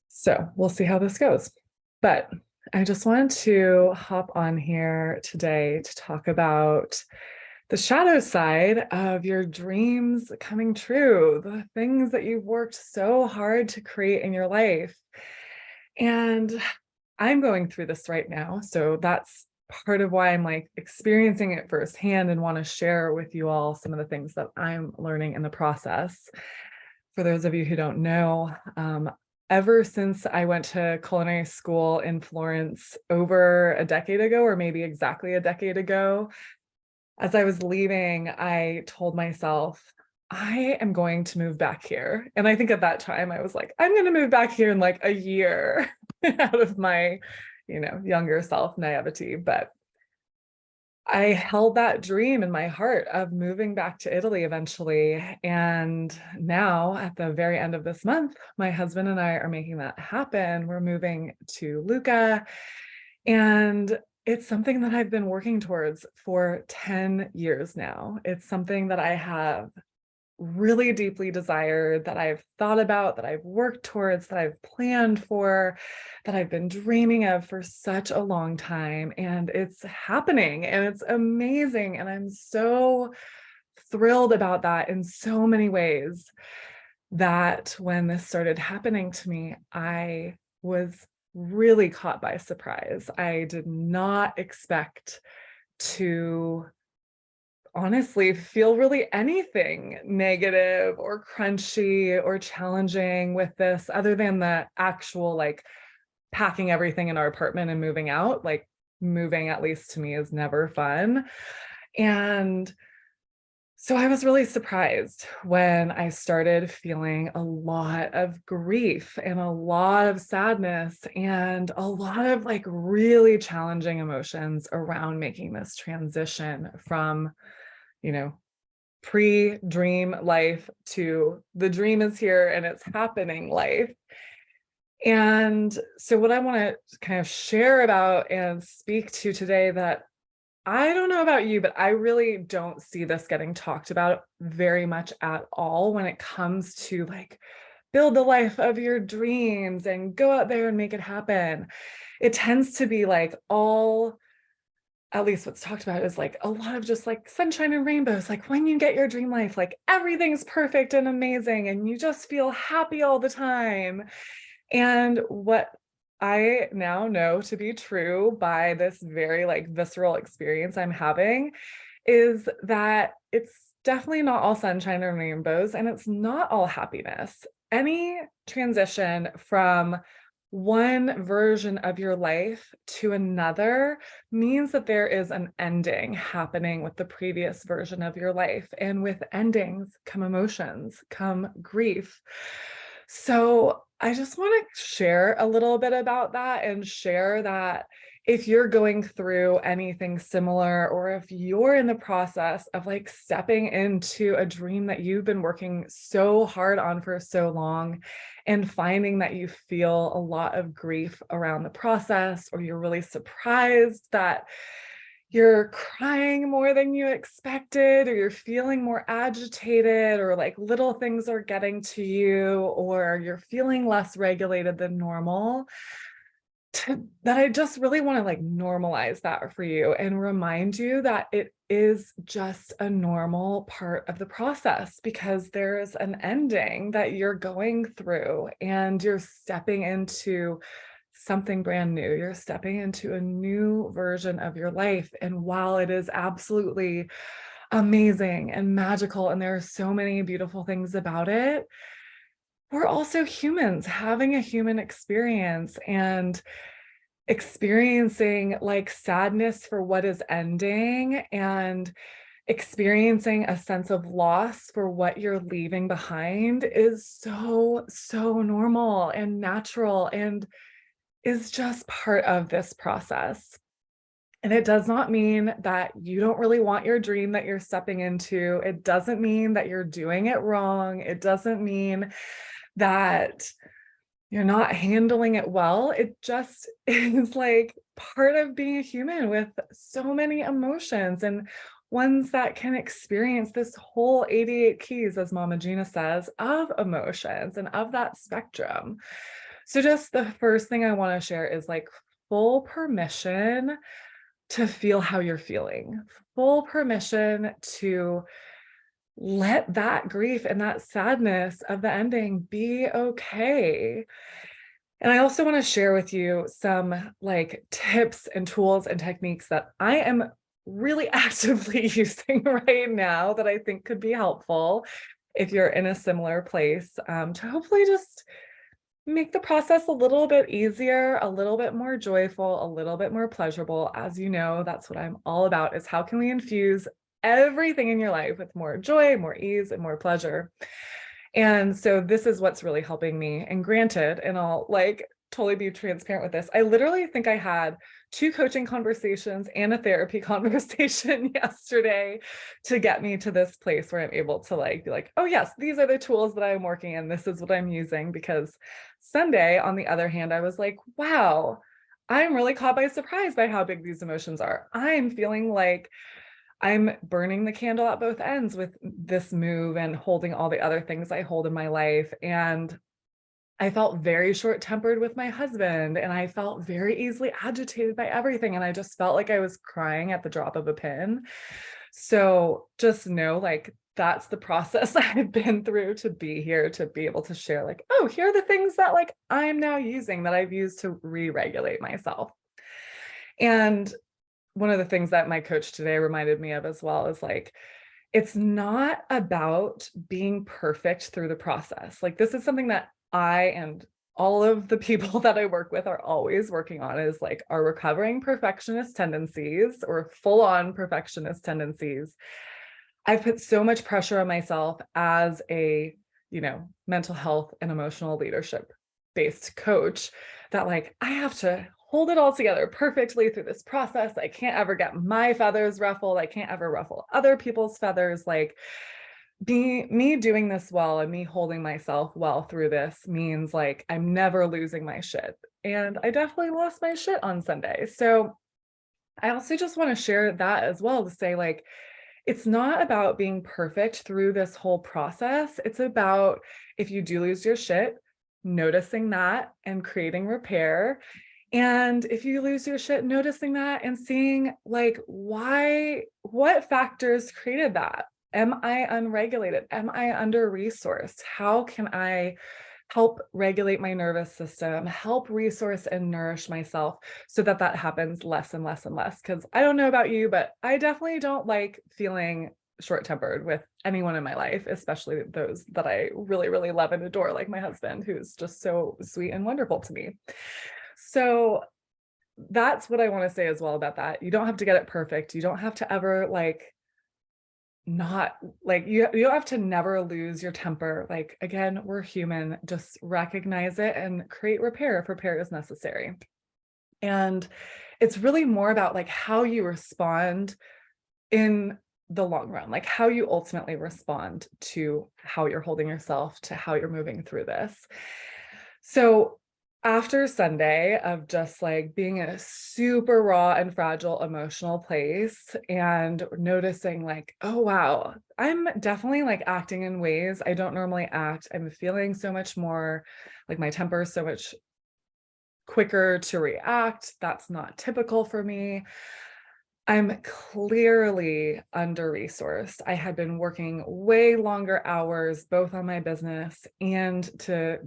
So we'll see how this goes. But I just wanted to hop on here today to talk about the shadow side of your dreams coming true, the things that you've worked so hard to create in your life. And I'm going through this right now. So that's part of why I'm like experiencing it firsthand and want to share with you all some of the things that I'm learning in the process. For those of you who don't know, ever since I went to culinary school in Florence over a decade ago, or maybe exactly a decade ago, as I was leaving, I told myself, I am going to move back here. And I think at that time I was like, I'm going to move back here in like a year out of my, younger self naivety. But I held that dream in my heart of moving back to Italy eventually. And now at the very end of this month, my husband and I are making that happen. We're moving to Lucca, and it's something that I've been working towards for 10 years now. It's something that I have really deeply desired, that I've thought about, that I've worked towards, that I've planned for, that I've been dreaming of for such a long time. And it's happening and it's amazing. And I'm so thrilled about that in so many ways, that when this started happening to me, I was really caught by surprise. I did not expect to honestly feel really anything negative or crunchy or challenging with this, other than the actual like packing everything in our apartment and moving out. Like moving, at least to me, is never fun. And so I was really surprised when I started feeling a lot of grief and a lot of sadness and a lot of like really challenging emotions around making this transition from, pre-dream life to the dream is here and it's happening life. And so what I want to kind of share about and speak to today, that I don't know about you, but I really don't see this getting talked about very much at all when it comes to like build the life of your dreams and go out there and make it happen. It tends to be like all, at least what's talked about, is like a lot of just like sunshine and rainbows. Like when you get your dream life, like everything's perfect and amazing and you just feel happy all the time. And what I now know to be true by this very like visceral experience I'm having is that it's definitely not all sunshine and rainbows, and it's not all happiness. Any transition from one version of your life to another means that there is an ending happening with the previous version of your life. And with endings come emotions, come grief. So I just want to share a little bit about that and share that if you're going through anything similar, or if you're in the process of like stepping into a dream that you've been working so hard on for so long and finding that you feel a lot of grief around the process, or you're really surprised that you're crying more than you expected, or you're feeling more agitated, or like little things are getting to you, or you're feeling less regulated than normal, that I just really want to like normalize that for you and remind you that it is just a normal part of the process, because there's an ending that you're going through and you're stepping into something brand new. You're stepping into a new version of your life. And while it is absolutely amazing and magical, and there are so many beautiful things about it, we're also humans having a human experience and experiencing like sadness for what is ending, and experiencing a sense of loss for what you're leaving behind is so, so normal and natural, and is just part of this process. And it does not mean that you don't really want your dream that you're stepping into. It doesn't mean that you're doing it wrong. It doesn't mean that you're not handling it well. It just is like part of being a human with so many emotions. And ones that can experience this whole 88 keys, as Mama Gina says, of emotions and of that spectrum. So just the first thing I want to share is like full permission to feel how you're feeling, full permission to let that grief and that sadness of the ending be okay. And I also want to share with you some like tips and tools and techniques that I am really actively using right now that I think could be helpful if you're in a similar place, to hopefully just make the process a little bit easier, a little bit more joyful, a little bit more pleasurable. As you know, that's what I'm all about, is how can we infuse everything in your life with more joy, more ease, and more pleasure. And so this is what's really helping me. And granted, and I'll like totally be transparent with this, I literally think I had 2 coaching conversations and a therapy conversation yesterday to get me to this place where I'm able to like be like, oh yes, these are the tools that I'm working in. This is what I'm using. Because Sunday, on the other hand, I was like, wow, I'm really caught by surprise by how big these emotions are. I'm feeling like I'm burning the candle at both ends with this move and holding all the other things I hold in my life. And I felt very short-tempered with my husband, and I felt very easily agitated by everything. And I just felt like I was crying at the drop of a pin. So just know, like, that's the process I've been through to be here, to be able to share, like, oh, here are the things that like I'm now using that I've used to re-regulate myself. And one of the things that my coach today reminded me of as well is like, it's not about being perfect through the process. Like, this is something that I and all of the people that I work with are always working on, is like our recovering perfectionist tendencies or full on perfectionist tendencies. I've put so much pressure on myself as a, mental health and emotional leadership based coach, that like I have to hold it all together perfectly through this process. I can't ever get my feathers ruffled. I can't ever ruffle other people's feathers. Like, me doing this well and me holding myself well through this means like I'm never losing my shit. And I definitely lost my shit on Sunday. So I also just want to share that as well, to say like, it's not about being perfect through this whole process. It's about, if you do lose your shit, noticing that and creating repair. And if you lose your shit, noticing that and seeing like what factors created that? Am I unregulated? Am I under-resourced? How can I help regulate my nervous system, help resource and nourish myself so that that happens less and less and less? Because I don't know about you, but I definitely don't like feeling short-tempered with anyone in my life, especially those that I really, really love and adore, like my husband, who's just so sweet and wonderful to me. So that's what I want to say as well about that. You don't have to get it perfect. You don't have to ever like not like you don't have to never lose your temper. Like, again, we're human. Just recognize it and create repair if repair is necessary. And it's really more about like how you respond in the long run, like how you ultimately respond to how you're holding yourself, to how you're moving through this. So after Sunday of just like being in a super raw and fragile emotional place and noticing like, oh, wow, I'm definitely like acting in ways I don't normally act. I'm feeling so much more like my temper is so much quicker to react. That's not typical for me. I'm clearly under-resourced. I had been working way longer hours, both on my business and to,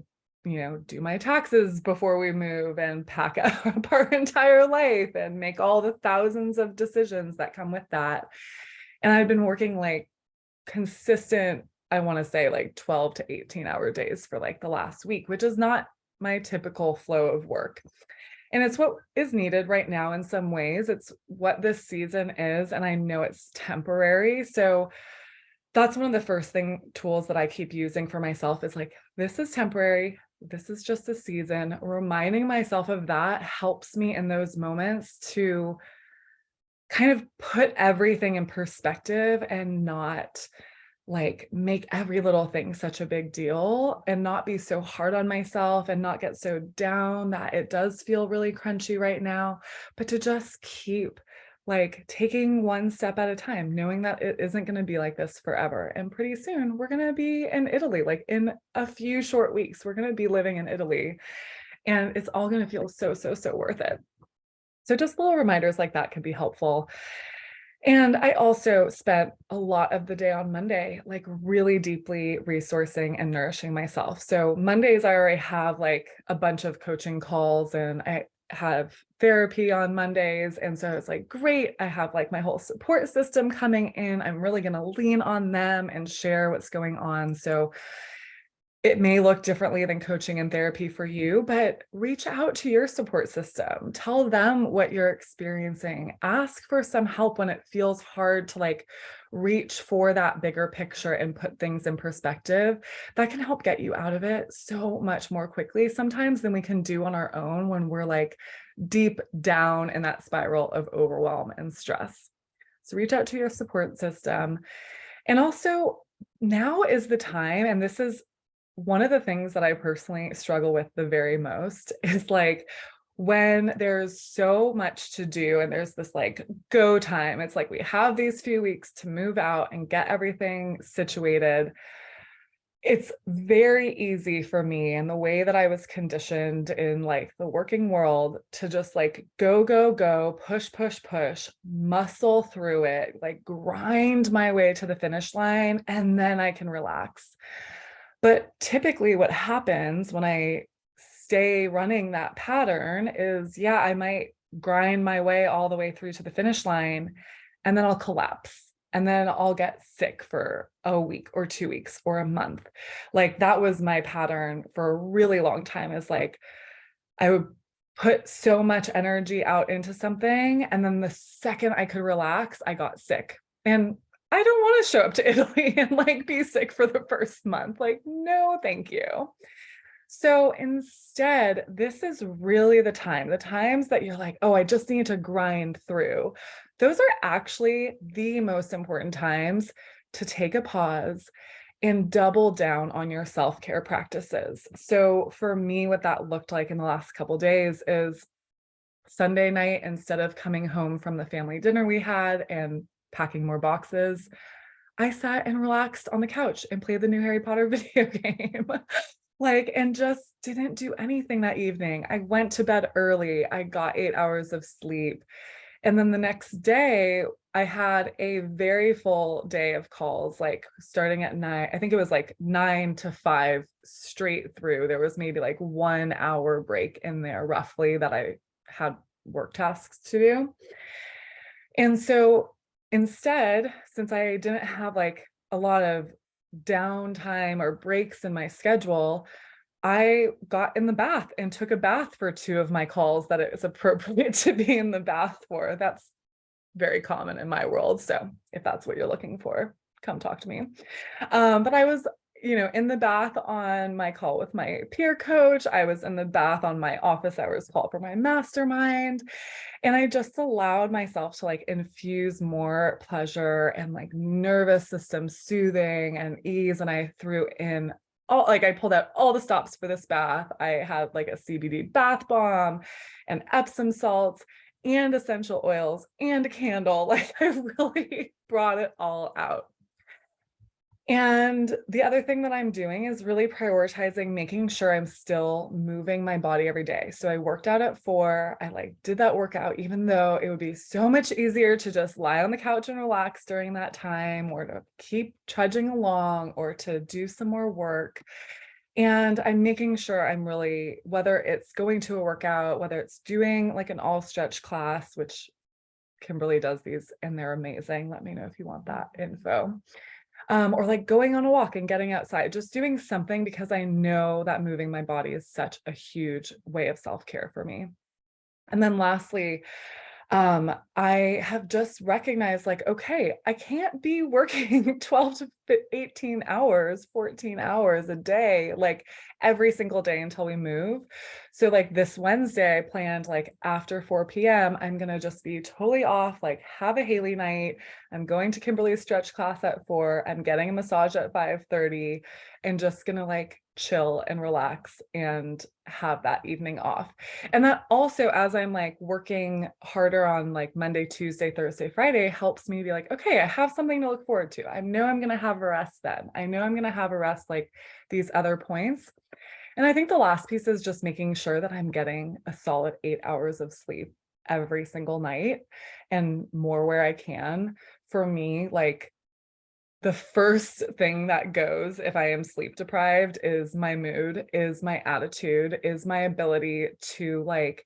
do my taxes before we move and pack up our entire life and make all the thousands of decisions that come with that. And I've been working like consistent, I want to say like 12 to 18-hour days for like the last week, which is not my typical flow of work. And it's what is needed right now in some ways. It's what this season is, and I know it's temporary. So that's one of the first tools that I keep using for myself, is like, this is temporary. This is just a season. Reminding myself of that helps me in those moments to kind of put everything in perspective and not like make every little thing such a big deal, and not be so hard on myself and not get so down that it does feel really crunchy right now, but to just keep like taking one step at a time, knowing that it isn't going to be like this forever. And pretty soon we're going to be in Italy, like in a few short weeks, we're going to be living in Italy, and it's all going to feel so, so, so worth it. So just little reminders like that can be helpful. And I also spent a lot of the day on Monday, like really deeply resourcing and nourishing myself. So Mondays, I already have like a bunch of coaching calls, and I have therapy on Mondays. And so it's like, great, I have like my whole support system coming in. I'm really going to lean on them and share what's going on. So it may look differently than coaching and therapy for you, but reach out to your support system. Tell them what you're experiencing. Ask for some help when it feels hard to like reach for that bigger picture and put things in perspective. That can help get you out of it so much more quickly sometimes than we can do on our own when we're like deep down in that spiral of overwhelm and stress. So reach out to your support system. And also, now is the time, and this is one of the things that I personally struggle with the very most, is like when there's so much to do and there's this like go time. It's like we have these few weeks to move out and get everything situated. It's very easy for me, and the way that I was conditioned in like the working world, to just like go, go, go, push, push, push, muscle through it, like grind my way to the finish line, and then I can relax. But typically what happens when I stay running that pattern is, yeah, I might grind my way all the way through to the finish line, and then I'll collapse. And then I'll get sick for a week or 2 weeks or a month. Like that was my pattern for a really long time, is like I would put so much energy out into something, and then the second I could relax, I got sick. And I don't want to show up to Italy and like be sick for the first month. Like, no, thank you. So instead, this is really the time, the times that you're like, oh, I just need to grind through. Those are actually the most important times to take a pause and double down on your self-care practices. So for me, what that looked like in the last couple of days is Sunday night, instead of coming home from the family dinner we had and packing more boxes, I sat and relaxed on the couch and played the new Harry Potter video game. Like, and just didn't do anything that evening. I went to bed early. I got 8 hours of sleep. And then the next day, I had a very full day of calls, like starting at 9. I think it was like 9 to 5 straight through. There was maybe like 1 hour break in there, roughly, that I had work tasks to do. And so instead, since I didn't have like a lot of downtime or breaks in my schedule, I got in the bath and took a bath for 2 of my calls that it was appropriate to be in the bath for. That's very common in my world. So if that's what you're looking for, come talk to me. But I was, in the bath on my call with my peer coach. I was in the bath on my office hours call for my mastermind. And I just allowed myself to like infuse more pleasure and like nervous system soothing and ease. And I threw in I pulled out all the stops for this bath. I had like a CBD bath bomb and Epsom salts and essential oils and a candle. Like I really brought it all out. And the other thing that I'm doing is really prioritizing making sure I'm still moving my body every day. So I worked out at 4. I like did that workout, even though it would be so much easier to just lie on the couch and relax during that time, or to keep trudging along, or to do some more work. And I'm making sure I'm really, whether it's going to a workout, whether it's doing like an all stretch class, which Kimberly does these and they're amazing. Let me know if you want that info. Or like going on a walk and getting outside, just doing something, because I know that moving my body is such a huge way of self-care for me. And then lastly, I have just recognized like, okay, I can't be working 12 to 18 hours, 14 hours a day, like every single day until we move. So like this Wednesday, I planned like after 4 p.m., I'm going to just be totally off, like have a Haley night. I'm going to Kimberly's stretch class at 4. I'm getting a massage at 5:30, and just going to like chill and relax and have that evening off. And that also, as I'm like working harder on like Monday, Tuesday, Thursday, Friday, helps me be like, okay, I have something to look forward to. I know I'm going to have a rest then. I know I'm going to have a rest like these other points. And I think the last piece is just making sure that I'm getting a solid 8 hours of sleep every single night and more where I can. For me, like the first thing that goes if I am sleep deprived is my mood, is my attitude, is my ability to like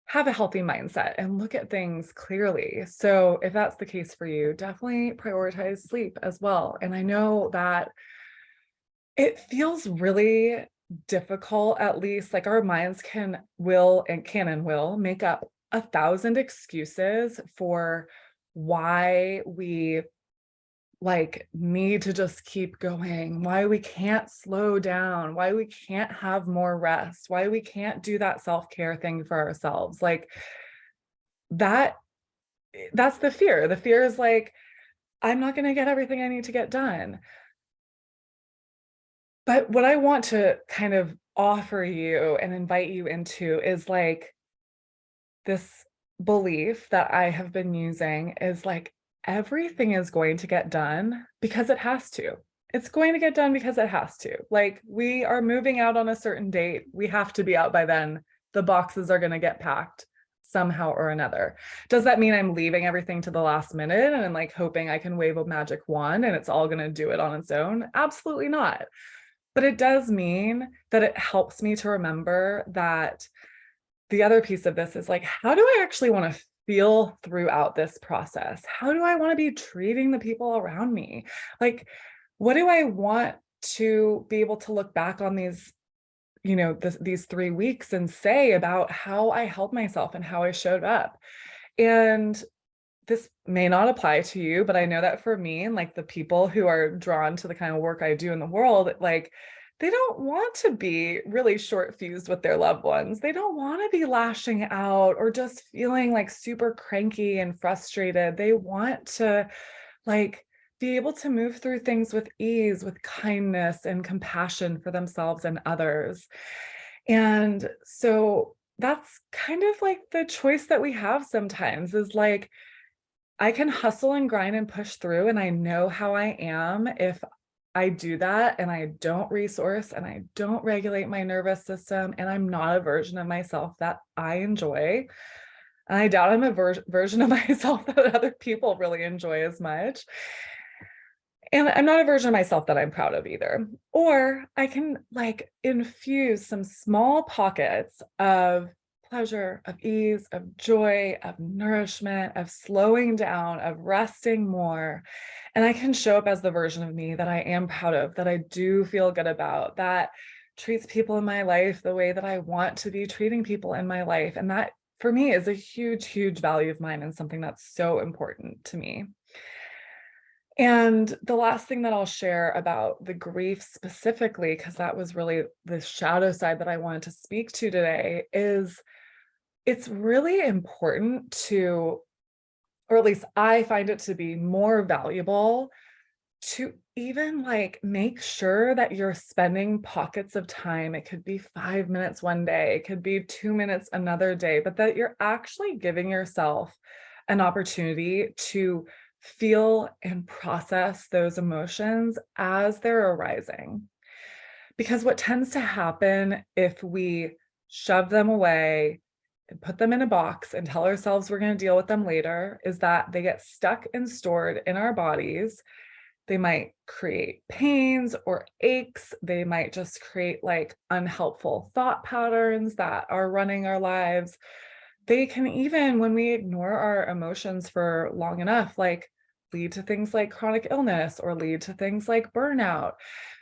have a healthy mindset and look at things clearly. So if that's the case for you, definitely prioritize sleep as well. And I know that it feels really difficult, at least like our minds can and will make up 1,000 excuses for why we like need to just keep going, why we can't slow down, why we can't have more rest, why we can't do that self-care thing for ourselves. Like that, that's the fear. The fear is like, I'm not going to get everything I need to get done. But what I want to kind of offer you and invite you into is like this belief that I have been using is like everything is going to get done because it has to. It's going to get done because it has to. Like we are moving out on a certain date. We have to be out by then. The boxes are going to get packed somehow or another. Does that mean I'm leaving everything to the last minute and like hoping I can wave a magic wand and it's all going to do it on its own? Absolutely not. But it does mean that it helps me to remember that the other piece of this is like, how do I actually want to feel throughout this process? How do I want to be treating the people around me? Like, what do I want to be able to look back on these, these 3 weeks and say about how I held myself and how I showed up? And this may not apply to you, but I know that for me and like the people who are drawn to the kind of work I do in the world, like they don't want to be really short fused with their loved ones. They don't want to be lashing out or just feeling like super cranky and frustrated. They want to like be able to move through things with ease, with kindness and compassion for themselves and others. And so that's kind of like the choice that we have sometimes is like, I can hustle and grind and push through, and I know how I am if I do that and I don't resource and I don't regulate my nervous system and I'm not a version of myself that I enjoy. And I doubt I'm a version of myself that other people really enjoy as much. And I'm not a version of myself that I'm proud of either. Or I can like infuse some small pockets of pleasure, of ease, of joy, of nourishment, of slowing down, of resting more. And I can show up as the version of me that I am proud of, that I do feel good about, that treats people in my life the way that I want to be treating people in my life. And that for me is a huge, huge value of mine and something that's so important to me. And the last thing that I'll share about the grief specifically, because that was really the shadow side that I wanted to speak to today, is it's really important to, or at least I find it to be more valuable to even like make sure that you're spending pockets of time. It could be 5 minutes one day, it could be 2 minutes another day, but that you're actually giving yourself an opportunity to feel and process those emotions as they're arising. Because what tends to happen if we shove them away and put them in a box and tell ourselves we're going to deal with them later is that they get stuck and stored in our bodies. They might create pains or aches. They might just create like unhelpful thought patterns that are running our lives. They can even, when we ignore our emotions for long enough, like lead to things like chronic illness or lead to things like burnout.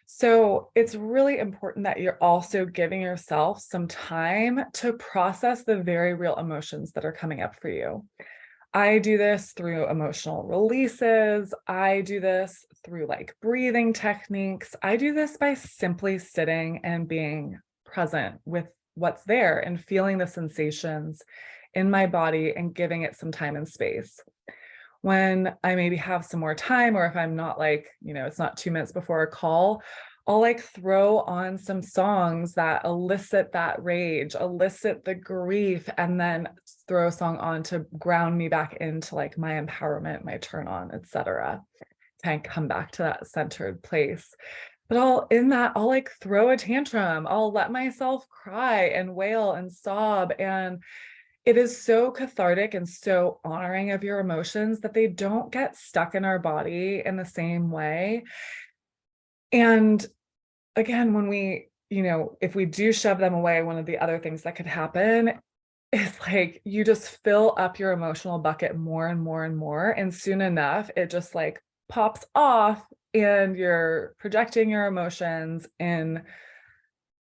So it's really important that you're also giving yourself some time to process the very real emotions that are coming up for you. I do this through emotional releases. I do this through like breathing techniques. I do this by simply sitting and being present with what's there and feeling the sensations in my body and giving it some time and space. When I maybe have some more time, or if I'm not like, it's not 2 minutes before a call, I'll like throw on some songs that elicit that rage, elicit the grief, and then throw a song on to ground me back into like my empowerment, my turn on, etc. Kind of come back to that centered place. But I'll like throw a tantrum. I'll let myself cry and wail and sob. And it is so cathartic and so honoring of your emotions that they don't get stuck in our body in the same way. And again, when if we do shove them away, one of the other things that could happen is like you just fill up your emotional bucket more and more and more. And soon enough, it just like pops off and you're projecting your emotions in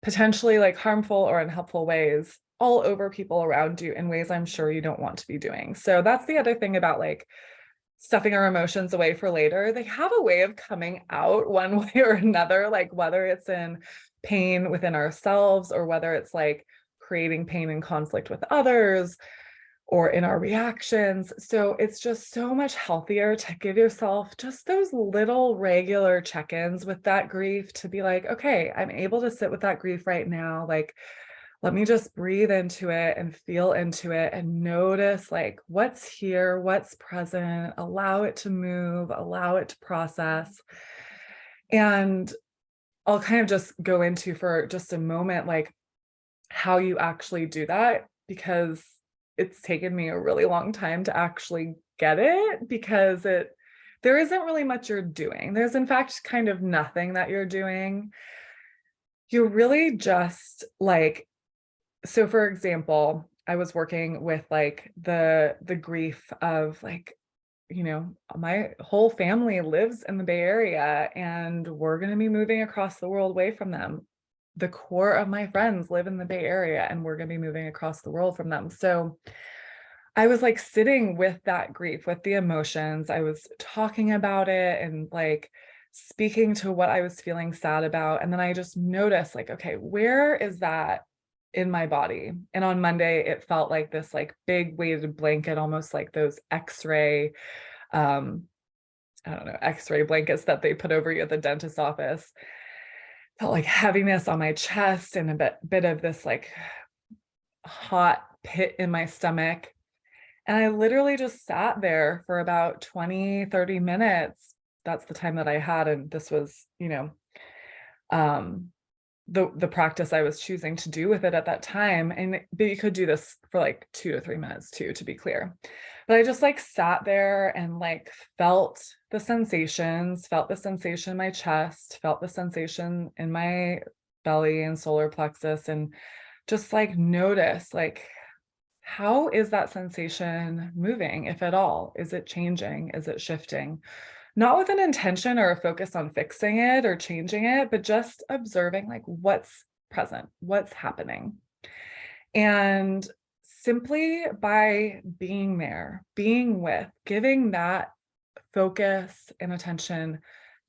potentially like harmful or unhelpful ways all over people around you in ways I'm sure you don't want to be doing. So that's the other thing about like stuffing our emotions away for later. They have a way of coming out one way or another, like whether it's in pain within ourselves or whether it's like creating pain and conflict with others or in our reactions. So it's just so much healthier to give yourself just those little regular check-ins with that grief to be like, okay, I'm able to sit with that grief right now. Like, let me just breathe into it and feel into it and notice like what's here, what's present, allow it to move, allow it to process. And I'll kind of just go into for just a moment, like how you actually do that, because it's taken me a really long time to actually get it because there isn't really much you're doing. There's in fact kind of nothing that you're doing. You're really just like, so for example, I was working with like the grief of like, my whole family lives in the Bay Area and we're going to be moving across the world away from them. The core of my friends live in the Bay Area and we're going to be moving across the world from them. So I was like sitting with that grief, with the emotions. I was talking about it and like speaking to what I was feeling sad about. And then I just noticed like, okay, where is that in my body? And on Monday, it felt like this like big weighted blanket, almost like those X-ray, um, I don't know, X-ray blankets that they put over you at the dentist's office. Felt like heaviness on my chest and a bit of this like hot pit in my stomach. And I literally just sat there for about 20, 30 minutes. That's the time that I had. And this was, um, the practice I was choosing to do with it at that time. But you could do this for like 2 to 3 minutes too, to be clear. But I just like sat there and like felt the sensations, felt the sensation in my chest, felt the sensation in my belly and solar plexus, and just like notice like, how is that sensation moving, if at all? Is it changing? Is it shifting? Not with an intention or a focus on fixing it or changing it, but just observing like what's present, what's happening. And simply by being there, being with, giving that focus and attention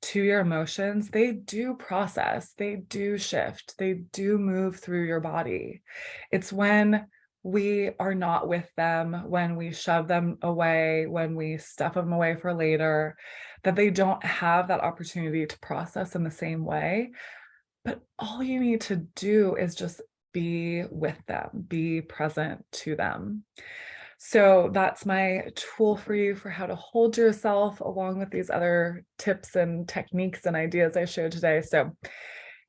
to your emotions, they do process, they do shift, they do move through your body. It's when we are not with them, when we shove them away, when we stuff them away for later, that they don't have that opportunity to process in the same way. But all you need to do is just be with them, be present to them. So that's my tool for you for how to hold yourself, along with these other tips and techniques and ideas I showed today. So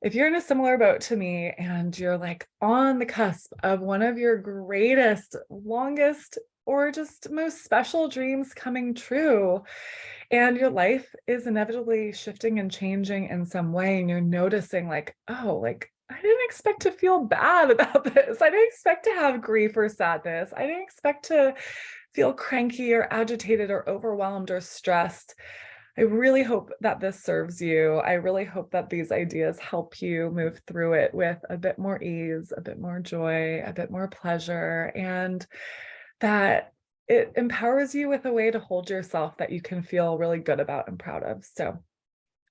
if you're in a similar boat to me and you're like on the cusp of one of your greatest, longest, or just most special dreams coming true, and your life is inevitably shifting and changing in some way, and you're noticing like, oh, like I didn't expect to feel bad about this. I didn't expect to have grief or sadness. I didn't expect to feel cranky or agitated or overwhelmed or stressed. I really hope that this serves you. I really hope that these ideas help you move through it with a bit more ease, a bit more joy, a bit more pleasure, and that it empowers you with a way to hold yourself that you can feel really good about and proud of. So,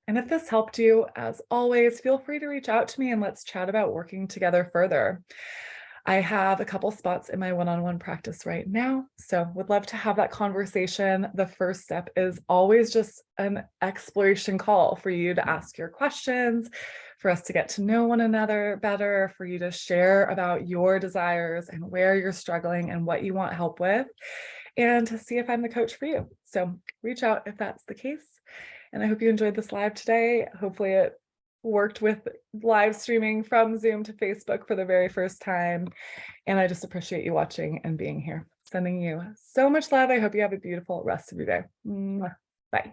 and if this helped you, as always, feel free to reach out to me and let's chat about working together further. I have a couple spots in my one-on-one practice right now, so would love to have that conversation. The first step is always just an exploration call for you to ask your questions, for us to get to know one another better, for you to share about your desires and where you're struggling and what you want help with, and to see if I'm the coach for you. So reach out if that's the case. And I hope you enjoyed this live today. Hopefully it worked with live streaming from Zoom to Facebook for the very first time. And I just appreciate you watching and being here. Sending you so much love. I hope you have a beautiful rest of your day. Bye.